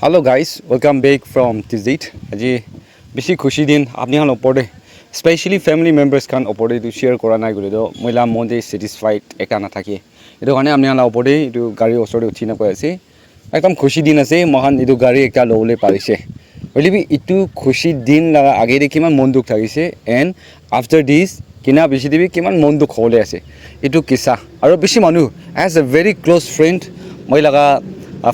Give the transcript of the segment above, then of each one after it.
Hello guys, welcome back from Tizit. Aji bishi khushi din apni han opore especially family members kan opore to share kora nai gole do moila monde satisfied ekta na thaki edu kane apni han opore edu gari osore uthi na koi ase ekdam khushi din ase mohan edu gari ekta lole parise olibi itu khushi din laga age de kiman mon duk thagise and after this kina bishi dibi kiman mon duk hole ase edu kisa aro bishi manu as a very close friend moi laga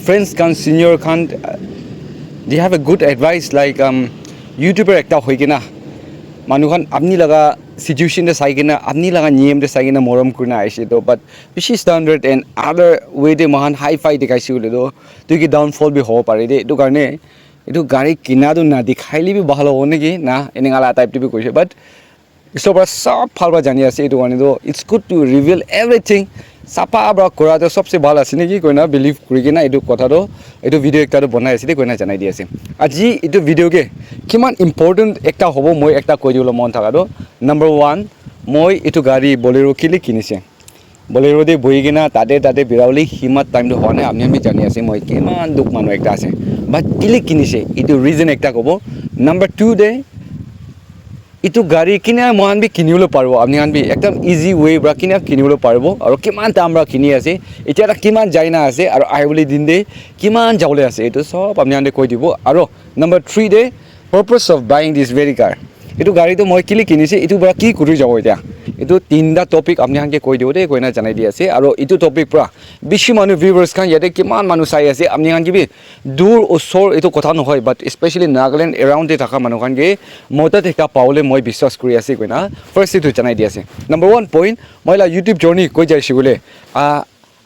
friends can senior can they have a good advice like YouTuber ekta hoigena manu khan apni laga situation de saigena apni laga niyam de saigena moram kurna aise to but bishi standard and other way de mahan high fi dekaisi ule do tu ki downfall bi hobo pare de etu karne etu gari kina do na dikhaili bi bhalo ho neki na eningala type to bi koise but isobra sab phalba jani ase etu karne do it's good to reveal everything sapa abra kora to sabse bhal ase neki koina believe kuri kena etu kotha do etu video ekta do banai ase de koina janai di ase aji etu video ke kiman important ekta hobo moi ekta koi dibolo mon thaka do number 1 moi etu gari bolero kile kinise bolero de boi gena tate birauli himat time do hone ami jani ase moi kiman duk manu ekta ase but kile kinise etu reason ekta kobo number 2 de itu gari kina mohan bi kinibolo parbo apni han bi ekdam easy way bra kina kinibolo parbo aro kiman tamra kini ase etia ta kiman jaina ase aro aiboli din de kiman jawle ase etu sob apni han de koi dibo aro number 3 de purpose of buying this very car etu gari to moi kili kinise etu bra ki kuri jabo etia etu tinda topic apni han ke koi dibo de koina janai di ase aro etu topic pra bishi manu viewers kan yate kiman manu sai ase apni han ki bi dur osor etu kotha no hoy but especially Nagaland around de thaka manu kan ge mota theka paule moi বিশ্বাস kuri ase koina first etu janai di ase number 1 point moila YouTube journey koi jai sigule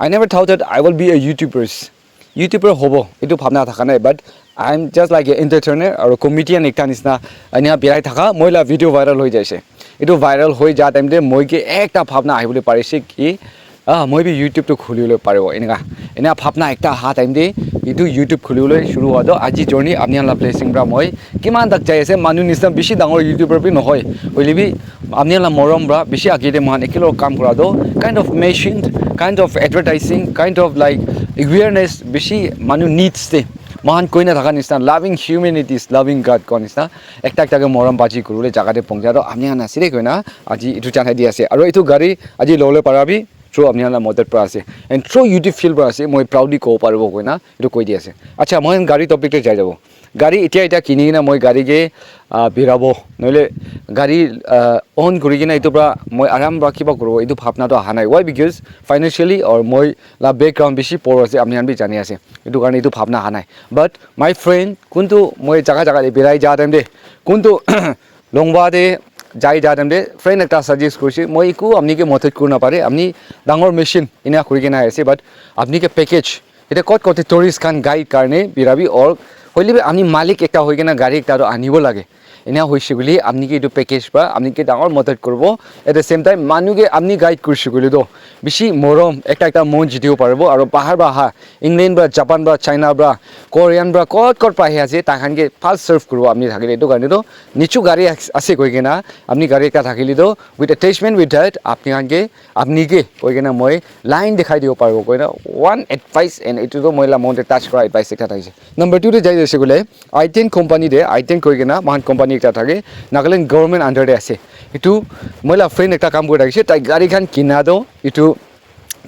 I never thought that I will be a YouTuber hobo etu bhabna thaka nai but I'm just like an entertainer or comedian ekta nisna ania birai thaka moila video viral hoi jaise etu viral hoi ja time de moi ke ekta bhabna ahibole parise ki moi bi YouTube to khulile paribo ena bhabna ekta ha time de etu YouTube khulile shuru hodo aji journey apni la blessing bra moi kiman dak jai ase manu nisna bishi dangor YouTuber bi nohoy oilibi apni la morom bra bishi agide man ekilo kam kora do kind of machine kind of advertising kind of like awareness bishi manu needs te mohan koina thaka nisna loving humanities loving God konista ekta ke moram baji kurule jaga de pongja do apni ana sire koina aji etu janai di ase aro etu gari aji lole parabi through apni la mother pra ase and through YouTube field pra ase moi proudly ko paribo koina etu koi di ase acha moi gari topic te jai jabo gari etia kini na moi gari ge birabo noile gari on kuri kina etu pra moi aram rakhiba korbo etu bhabna to hanai why because financially or moi la background bishi por ase apni han bi jani ase etu karne etu bhabna hanai but my friend kuntu moi jaga de birai ja time de kuntu longba de jai ja time de friend ekta suggest korise moi ku apni ke method kurna pare apni dangor machine ina kuri kina ase but apni ke package eta kot tourist kan guide karne birabi or hoilibe ami malik ekta hoigena gari ekta ro anibo lage ena hoisiguli apni ke etu package ba apni ke dangor method korbo at the same time manu ke apni guide kursiguli do bishi morom ekta mon jidiyo parbo aro bahar ba ha England ba Japan ba China ba Korean ba kot pa he ase ta khan ke fast serve korbo apni thakile etu karne do nichu gari ase koigena apni gari ekta thakili do with attachment with that apni ke koigena moi line dekhai diyo parbo koina one advice and etu do moila mon touch kora advice ekta thaise number 2 de jai segule I10 company de I10 koigena man company ekta thake Nagaland government under de ase etu moila friend ekta kam kori rakise tai gari khan kina do etu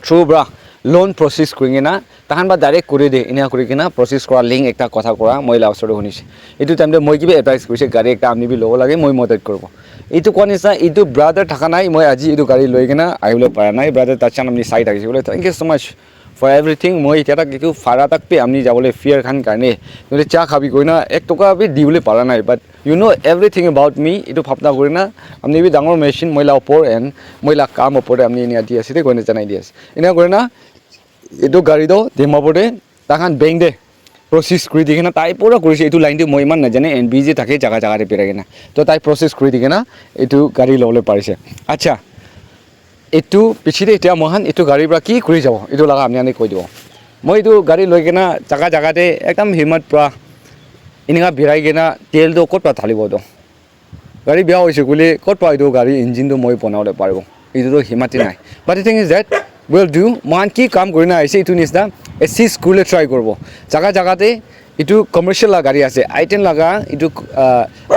through bra loan process koingena tahan ba direct kori de ina kori kena process kora link ekta kotha kora moila osore hunise etu time de moi kibe advice korise gari ekta amni bi lobo lage moi moded korbo etu konisa etu brother thaka nai moi aji etu gari loi kena aibole para nai brother tachan amni side rakise bole thank you so much for everything moi eta kitu fara tak pe amni jabole fear khan karne nole cha khabi koina ek toka bi dibole para nai but you know everything about me etu bhabna korina amni bi dangor machine moila opor and moila kam opor amni nia di ase de koina janai di ase ina korina etu gari do demapode takhan bank de process kuri digena tai pura korise etu line de moi man na jane and busy thake jaga de piragena to tai process kuri digena etu gari lole parise acha etu pichide etia mohan etu gari bra ki kuri jabo etu laga amni ani koi dibo moi etu gari loi kena jaga te ekdam himat pra ininga birai kena tel do kot pa thalibo do gari bia hoise gule kot pa etu gari engine do moi bonaole paribo etu do himati nai but the thing is that will do mohan ki kam korina aise etu nisna SC school try korbo jaga te itu commercial la gari ase i10 laga itu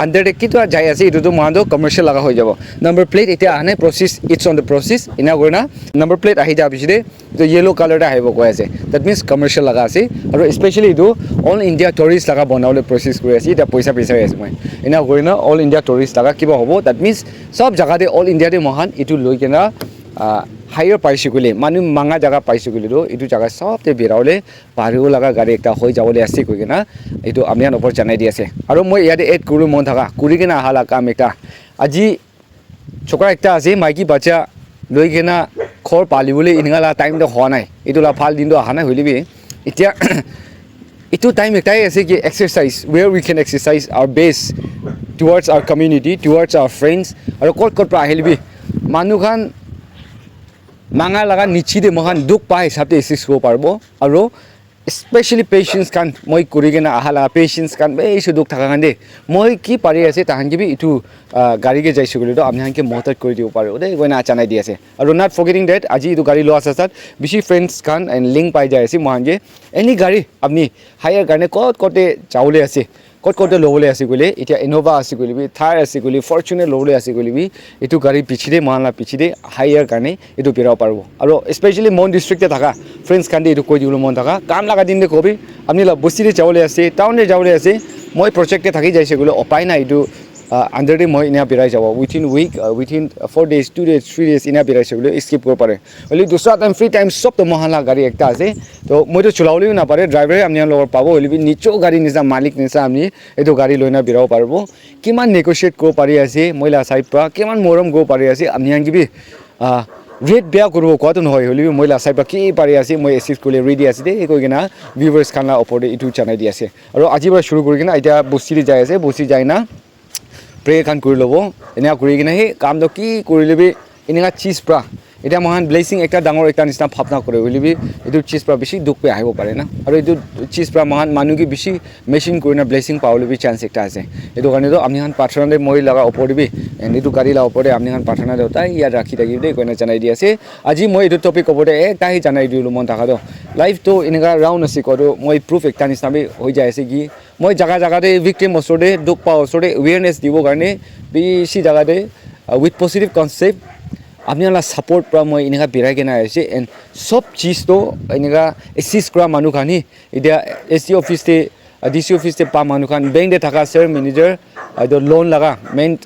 under de kitu jai ase itu to mando commercial laga hoi jabo number plate eta ane process it's on the process ina gorna number plate ahi ja biside to yellow color da haibo koi ase that means commercial laga ase aro especially itu all india tourist laga banaule process kori ase eta paisa ase moi ina gorna all india tourist laga kiba hobo that means sob jaga de all india de mohan itu loi kena higher পাইছিগুলি মানুহ মাঙা জায়গা পাইছিগুলি তো এইটো জায়গা সবতে বিৰাওলে পাৰিও লগা গাড়ী একটা হৈ যাবলৈ আছে কৈ কিনা এইটো আমি ওপৰত জানাই দি আছে আৰু মই ইয়াতে এড কৰো মন থাকা কৰি কিনা আহালা কাম এটা আজি ছোকৰা একটা আছে মাইকি বাচ্চা লৈ কিনা খৰ পালিবলৈ ইনগালা টাইমটো হোৱা নাই এইটো লা ফাল দিনটো আহা নাই হলিবি এতিয়া itu time ektai ase ki exercise where we can exercise our base towards our community towards our friends aru kot pra ahilbi manu khan manga laga nichi de mohan duk pai sabte assist ko parbo aru especially patients kan moi kurigena ahala patients kan be isu duk thaka kan de moi ki pari ase tahan ki bi itu gari ge jaisu gole to amni hanke motat kori dibo paro de goina chanai di ase aru not forgetting that aji itu gari lo asa sat bishi friends kan and link pai jai ase mohan ge any gari apni higher garne kot kote chaule ase kot kote lobole ase gole itia innova ase gole bi thar ase gole fortuner lobole ase gole bi itu gari pichide mohanla pichide higher garne itu pirao parbo aru especially mon district te thaka friends kan de itu koi diulo mon thaka kam laga din de kobi apni la busire chaule ase town de jaule ase moi project te thaki jaise gole opai na itu under the moi ina birai jabo within week within 4 days 2 days 3 days ina birai segule skip kor pare oli dusra time free time sob to mohala gari ekta ase to moi to chulauli na pare driver amni logor pabo oli nicho gari nisa malik nisa amni eto gari loina birao parbo kiman negotiate ko pari ase moila side pra kiman morom go pari ase amni angi bi red bear korbo koto no hoy holi moila side pra ki pari ase moi assist kole ready ase de koi gena viewers kan la opode itu chanai di ase aro aji bara shuru kori gena eta bosiri jai ase bosi jai na pray kan kuri lobo ena kuri gina he kam do ki kuri lebi ena cheese pra eta mohan blessing ekta dangor ekta nisna phapna kore holibi etu cheese pra bishi duk pe ahibo pare na aru etu cheese pra mohan manu ki bishi machine korina blessing paule bi chance ekta ase etu kane to amni han pathana de moi laga opor bi and etu gari la opore amni han pathana de tai ya rakhi tagi de koina janai di ase aji moi etu topic opore ekta hi janai diulu mon thaka do life to inga round ase ko do moi proof ekta nisna bi hoi jai ase ki moi jaga jaga de victim osode duk pa osode awareness dibo karne bishi jaga de with positive concept apni la support pra moi inga birai kena ase and sob cheese to inga assist kra manu khani idia SC office te DC office te pa manu khan bank de thaka sir manager do loan laga main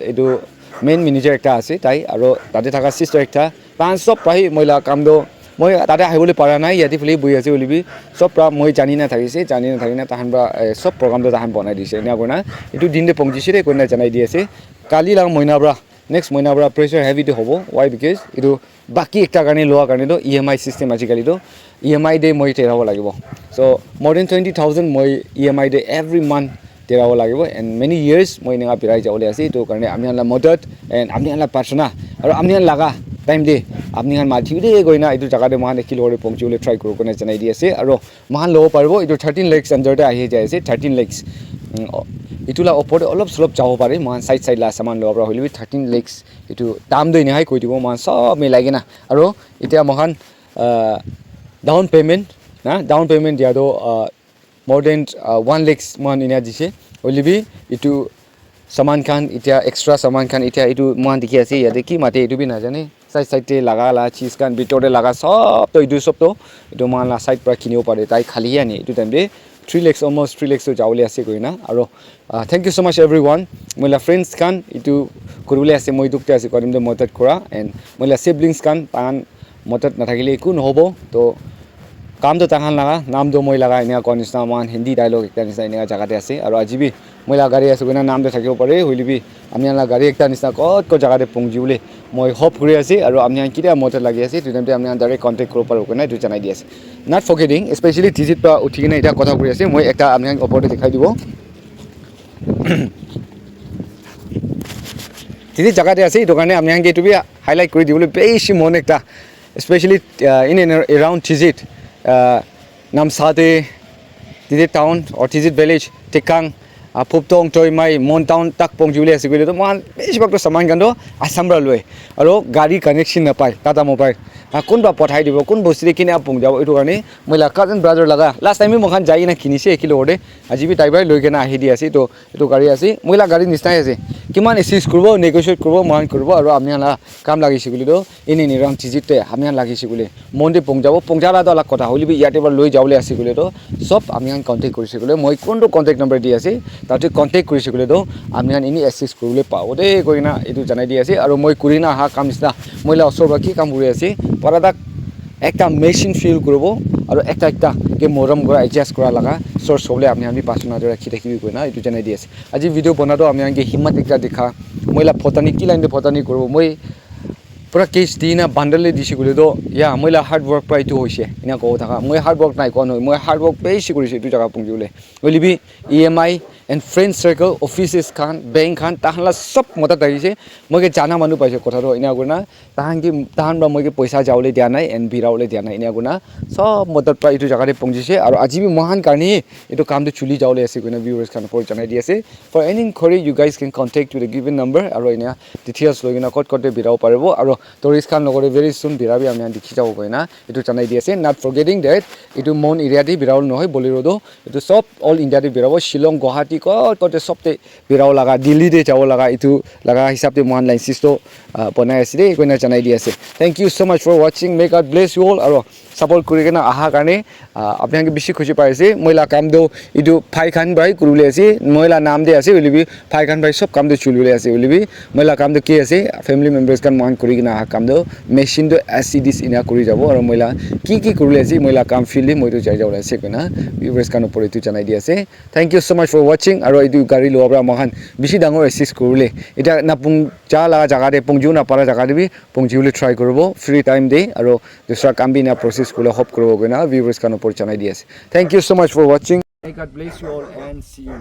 manager ekta ase tai aro tate thaka sister ekta pan sob pai moila kam do moi tate ahibole para nai yati fuli bui ase olibi sob pra moi jani na thakina tahan ba sob program do tahan banai dise ena gona itu din de pongji sire koina janai di ase kali lang moina bra next moina bra pressure heavy to hobo why because itu baki ekta karne loa karne to EMI system ajikali to EMI de moi terabo lagibo so more than 20000 moi EMI de every month terabo lagibo and many years moi ninga pirai jawle ase to karne amni la modot and amni la persona aro amni laga time de apni han mathi de goina itu jaga de mohan ekilore pongchule try koro kone janai di ase aro mohan lo parbo itu 13 lakhs under de ahi jai ase 13 lakhs itula opore olop slop jabo pare mohan side la saman lo pra holibi 13 lakhs itu dam doi nai koi dibo mohan sob me lagina aro itia mohan down payment dia do more than 1 lakhs mohan ina dise holibi itu saman khan itia extra saman khan itia itu mohan dikhi ase yate ki mate itu bi na jane side te laga la cheese kan bitore laga sob to itu sob to itu mohan la side pra kinibo pare tai khali ani itu time de 3 lakhs almost 3 lakhs to jawle ase koina aro thank you so much everyone moila friends kan itu kurule ase moi dukte ase korim de motat kora and moila siblings kan tan motat na thakile ku no hobo to kam to tangan laga naam do moi laga ina konisna man hindi dialogue ekta nisa ina jaga te ase aro ajibi moila gari ase koina naam de thakibo pare hoilibi amni la gari ekta nisa ko jaga de pongjiule moi hope kuri ase aro amni kitia motat lagi ase tudem te amni direct contact koro paro koina itu janai di ase not forgetting especially digit pa uthikina eta kotha kuri ase moi ekta amni opor de dekhai dibo tidi jaga de ase itu karne amni hange itu bi highlight kori dibole beshi mon ekta especially in and around Tizit Namsate Tizit town or Tizit village Tekang Puptong Toy Mai Mon town tak pongjule ase gole to man beshi bakto saman gando asambra loi aro gari connection na pai tata mobile কোনবা পঠাই দিব কোন বস্তু কিনে পং যাব এইটো কাৰণে মই কাজিন ব্ৰাদাৰ লগা লাষ্ট টাইম মই খান যাই না কিনিছে একিলো ওৰে আজি বি টাইবাই লৈ কেনে আহি দি আছে তো এইটো গাড়ী আছে মই গাড়ী নিচিনাই আছে কিমান এচিষ্ট কৰিব নেগোচিয়েট কৰিব মহান কৰিব আৰু আমি হালা কাম লাগিছে বুলি তো এনে নিৰাম চিজিতে আমি হান লাগিছে বুলি মন্দিৰ পংজালাটো অলগ কথা হলিবি ইয়াতে এবাৰ লৈ যাবলৈ আছে বুলি তো সব আমি হান কণ্টেক্ট কৰিছে বুলি মই কোনটো কণ্টেক্ট নম্বৰ দি আছে তাতে কণ্টেক্ট কৰিছে বুলি তো আমি হান এনে এচিষ্ট কৰিবলৈ পাওঁ দেই কৈ না এইটো জনাই দি আছে আৰু মই কৰি না অহা কাম নিচিনা মহিলা ওচৰৰ পৰা কি কাম কৰি আছে পৰাদাক একটা মেচিন ফিল করব আর একটা কে মরম করা এডজাস্ট করা লাগা সোর্স হলে আমি পাঁচনা ধরে রাখি থাকিবি কই না এইটো জানাই দি আছে আজি ভিডিও বনাতো আমি আনকে হিম্মত একটা দেখা মহিলা ফটানি কি লাইন ফটানি করব মই পুরা কেস দিই না বান্ডলে দিছি গলে তো ইয়া মহিলা হার্ড ওয়ার্ক প্রায় তো হইছে এনা কও থাকা মই হার্ড ওয়ার্ক নাই কোন মই হার্ড ওয়ার্ক বেশি করিছি এইটো জায়গা পংজিলে ওলিবি EMI and friend circle offices খান ব্যাংক খান তাহলা সব মদত লাগিছে মইকে জানা মানুহ পাইছে কথাটো এনা গুনা তাহান বা মইকে পয়সা যাওলে দিয়া নাই এন্ড বিরাওলে দিয়া নাই এনা গুনা সব মদত পাই এইটো জায়গাতে পংজিছে আৰু আজি বি মহান কাৰণে এইটো কামটো চুলি যাওলে আছে গুনা ভিউয়াৰ্স খান পৰ জানাই দি আছে for any enquiry you guys can contact to the given number আৰু এনা ডিটেইলছ লৈ কিনা কত বিৰাও পাৰিব আৰু টুৰিষ্ট খান লগৰে ভেৰি সুন বিৰাবি আমি দেখি যাব কই না এইটো জানাই দি আছে নট ফৰগেটিং দ্যাট এইটো মন এৰিয়া দি বিৰাও নহয় বলিৰোডো এইটো সব অল ইণ্ডিয়া দি বিৰাও শিলং গুৱাহাটী কতে সবতে বিৰাও লাগা দিল্লীতে যাব লাগা এইটো লাগা হিচাপতে মহান লাইন সিস্টো বনাই আছে দেই কইনা জানাই দি আছে thank you so much for watching may God bless you all আৰু সাপোৰ্ট কৰি কেনে আহা কাৰণে আপোনালোকে বেছি খুশি পাইছে মহিলা কাম দো এইটো ফাই খান ভাই কুৰুলে আছে মহিলা নাম দে আছে ওলিবি ফাই খান ভাই সব কাম দো চুলুলে আছে ওলিবি মহিলা কাম দো কি আছে ফ্যামিলি মেম্বার্স কান মহান কৰি কিনে আহা কাম দো মেচিন দো এসিডিস ইনা কৰি যাব আৰু মহিলা কি কুৰুলে আছে মহিলা কাম ফিলি মইতো যাই যাব আছে কইনা ভিউয়াৰ্স কান ওপৰ এইটো জানাই দি আছে thank you so much for watching আৰু এইটো গাড়ী লোৱাৰ মহান বেছি ডাঙৰ এসিস্ট কৰিলে এটা না পুং যা লাগা জাগাতে পুংজিও না পাৰা জাগা দিবি পুংজিউলে ট্ৰাই কৰিব ফ্ৰি টাইম দে আৰু দুসরা কাম বি না প্রসেস গুলো হপ করব কইনা ভিউয়ার্স কান ওপর জানাই দি আছে thank you so much for watching may God bless you all and see U